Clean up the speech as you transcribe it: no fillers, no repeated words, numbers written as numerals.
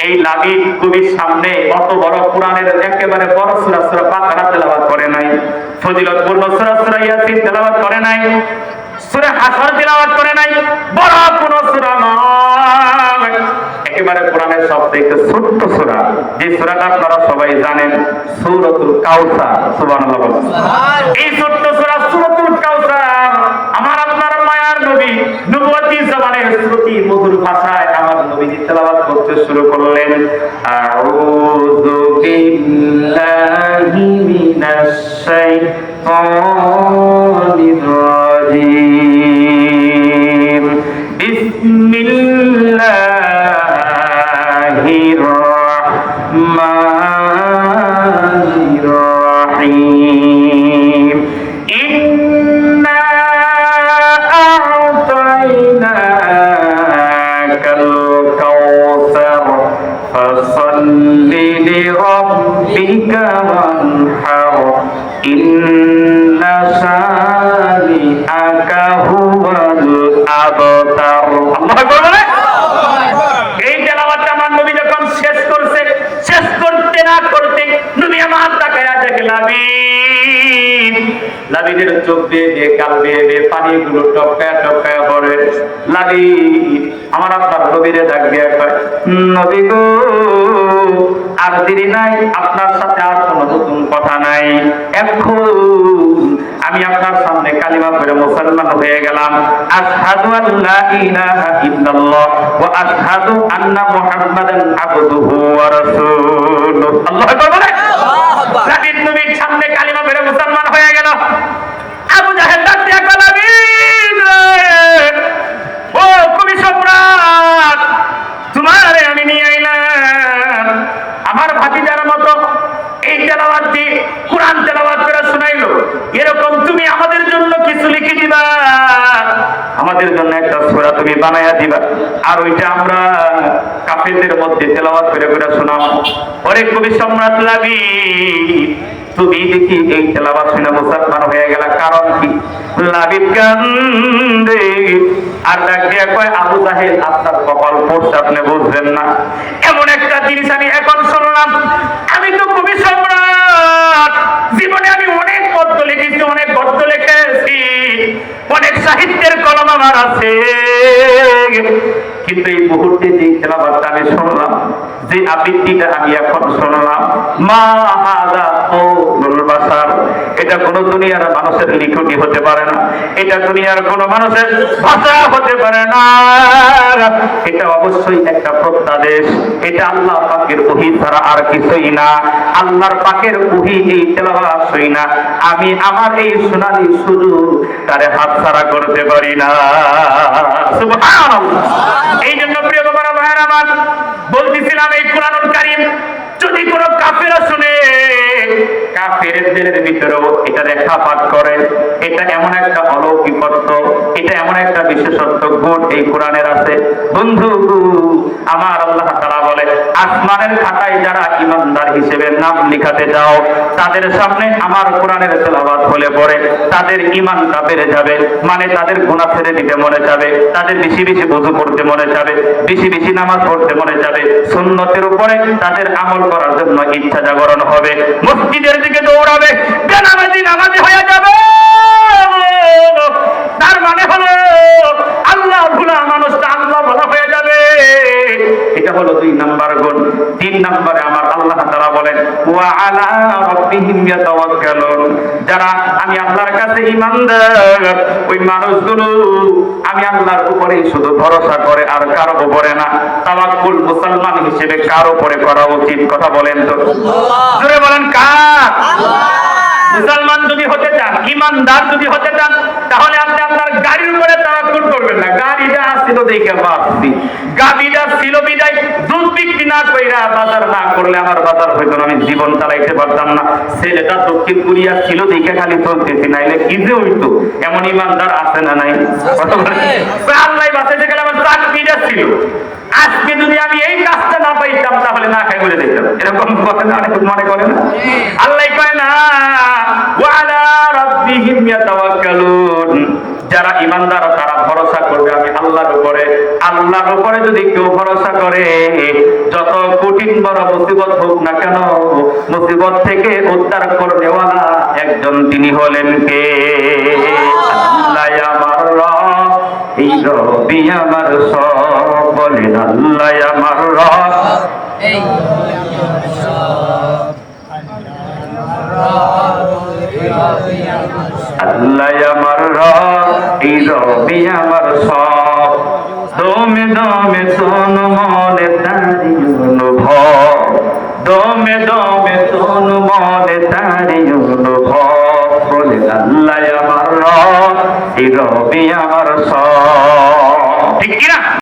এই লাবিব কবির সামনে অত বড় কোরআনের একেবারে বড় সূরা সূরা বাকারা তেলাওয়াত করে নাই, ফজিলতপূর্ণ সূরা সূরা ইয়াসিন তেলাওয়াত করে নাই, সূরা হাসর তেলাওয়াত করে নাই, বড় কোন সূরা নয়, একেবারে কোরআনের সবথেকে ছোট্ট সূরা, যে সূরাটা আপনারা সবাই জানেন, সূরাতুল কাউসার। সুবহানাল্লাহ বলেন। এই ছোট্ট সূরা সূরাতুল কাউসার আমার আপনার মায়ার নবী নবুয়তি জবানের শ্রুতি মধুর ভাষায় আমার নবীজি তেলাওয়াত করতে শুরু করলেন। আউযু বিল্লাহি মিনাশ শাইতানির রাজিম। বিসমিল্লাহির রাহমানির রাহিম। ইন্না আ'তাইনাকাল কাউসার ফাসাল্লি লিরাব্বিকা ওয়ানহার ইন্না শানিআকা হুয়াল আবতার। আল্লাহু আকবার বলে। এই তেলাওয়াতটা আমার নবী যখন শেষ করছে, শেষ করতে না করতে নবী আমার তাকায়া দেখে লাবিদের চোখ দিয়ে গাল বেয়ে পানিগুলো টপকায়া টপকায়া পড়ে। লাবিব আমার আপনার নবীরে ডাক দিয়ে কয়, নবী গো আর দেরি নাই, আপনার সাথে আর কোনো নতুন কথা নাই, এখন আমি আপনার সামনে কালিমা পড়ে মুসলমান হয়ে গেলাম। আশহাদু আল্লা ইলাহা ইল্লাল্লাহ ওয়া আশহাদু আন্না মুহাম্মাদান আবদুহু ওয়া রাসূলুহু। আল্লাহু আকবার বলে। লাবিদ নবীর সামনে কালিমা পড়ে মুসলমান হয়ে গেল। আবু জাহেল ডাক দিয়ে কয়, লাবিদ ও কবি সম্রাট, তোমারে আমি নিয়ে আইলাম আমার ভাতিজার মতো এই তেলাওয়াত দিয়ে কোরআন তেলাওয়াত করে শোনাইলো, এরকম তুমি আমাদের জন্য কিছু লিখে দিবা, আমাদের জন্য একটা সূরা তুমি বানায়া দিবা, আর ওইটা আমরা কাফেরদের মধ্যে তেলাওয়াত করে করে শোনাবো। ওরে কবি সম্রাট লাবিব, তুমি দেখি এই তেলাওয়াত শুনে মুসলমান হয়ে গেল, কারণ কি? লাবিব কান্দে আর ডাক দিয়ে কয়, আবু জাহেল আপনার কপাল পড়ছে, আপনি বুঝবেন না, এমন একটা জিনিস আমি এখন শুনলাম। আমি তো কবি সম্রাট, জীবনে আমি অনেক পদ্য লিখেছি, অনেক গদ্য লিখেছি, অনেক সাহিত্যের কলম আমার আছে, কিন্তু এই মুহূর্তে যে তেলাওয়াতটা আমি শুনলাম, যে আবৃত্তিটা আমি এখন শুনলাম, মা হাযা কওলুল বাশার, এটা কোন দুনিয়ার মানুষের লিখনি হতে পারে না, এটা দুনিয়ার কোন মানুষের ভাষা হতে পারে না, এটা অবশ্যই একটা প্রত্যাদেশ, এটা আল্লাহ পাকের ওহী ছাড়া আর কিছুই না। আল্লাহর পাকের ওহী এই তেলাওয়াত শুই না আমি আমার এই সোনালী সুযোগ তারে হাতছাড়া করতে পারি না। সুবহানাল্লাহ। এই জন্য প্রিয় বাবারা ভাইয়েরা আমার বলতেছিলাম, এই কোরআনুল কারীম যদি কোন কাফেররা শুনে, কাফেরের দিলের ভিতরেও এটা রেখা পাঠ করে, এটা এমন একটা অলৌকিকত্ব, এটা এমন একটা বিশেষত্ব গুণ এই কোরআনের আছে। বন্ধু আমার আল্লাহ তাআলা বলে, আসমানের খাতায় যারা ঈমানদার হিসেবে নাম লিখাতে যাও, তাদের সামনে আমার কোরআনের তেলাওয়াত হলে পড়ে তাদের ঈমানটা বেড়ে যাবে, মানে তাদের গুনাহ ছেড়ে দিতে মনে যাবে, তাদের বেশি বেশি ওযু করতে মনে যাবে, বেশি বেশি নামাজ পড়তে মনে যাবে, সুন্নতের উপরে তাদের আমল করার জন্য ইচ্ছা জাগরণ হবে, মসজিদের দিকে দৌড়াবে, বেনামাজি নামাজি হয়ে যাবে। তার মানে হলো আল্লাহ ভোলা মানুষটা আল্লাহ ভোলা হয়ে যাবে। এটা হলো 2 নাম্বার গুণ। 3 নম্বরে আমার আল্লাহ তাআলা বলেন, ওয়া আলা রাব্বিহিম ইয়াতাওয়াক্কালুন, যারা আমি আল্লাহর কাছে ঈমানদার, ওই মানুষগুলো আমি আল্লাহর উপরে শুধু ভরসা করে আর কারো উপরে না। তাওয়াক্কুল মুসলমান হিসেবে কার উপরে করা উচিত? কথা বলেন তো, জোরে বলেন কার? মুসলমান যদি হতে চান, ঈমানদার যদি হতে চান, তাহলে আপনি আপনার গাড়ির উপরে তাওয়াক্কুল করবেন না। গাড়িটা ছিল দেখে বাঁচছি, গাড়িটা ছিল বিদায় দুধ বিক্রি না কইরা বাজার না করলে আমার বাজার হইতো না, আমি জীবন চালাইতে পারতাম না। ছেলেটা দক্ষিণ কোরিয়া ছিল দেখে খালি চলতেছি, নাইলে কি যে হইতো। এমন ঈমানদার আছে না নাই? আল্লাহ বাঁচাইতে গেলে আমার চাকরিটা ছিল, আজকে যদি আমি এই কাজটা না পাইতাম তাহলে না খাই বলে দিতাম। এরকম কথা অনেক মনে করে না? আল্লাহ কয় না, ওয়া আলা রাব্বিহিম ইয়াতাওয়াক্কালুন, যারা ইমানদার তারা ভরসা করবে আমি আল্লাহর উপরে। আল্লাহর উপরে যদি কেউ ভরসা করে, যত কঠিন বড় মুসিবত হোক না কেন, মুসিবত থেকে উদ্ধার করনেওয়ালা একজন, তিনি হলেন কে? আল্লাহ আমার রব, এই রবি আমার সব। বলেন আল্লাহ আমার রব, এই আল্লাহ আমার রব, এই রবি আমার সব। দমে দমে শোন মনে তারি অনুভব, দমে দমে শোন মনে তারি অনুভব। বলে আল্লাহ আমার রব, এই রবি আমার সব। ঠিক কিনা?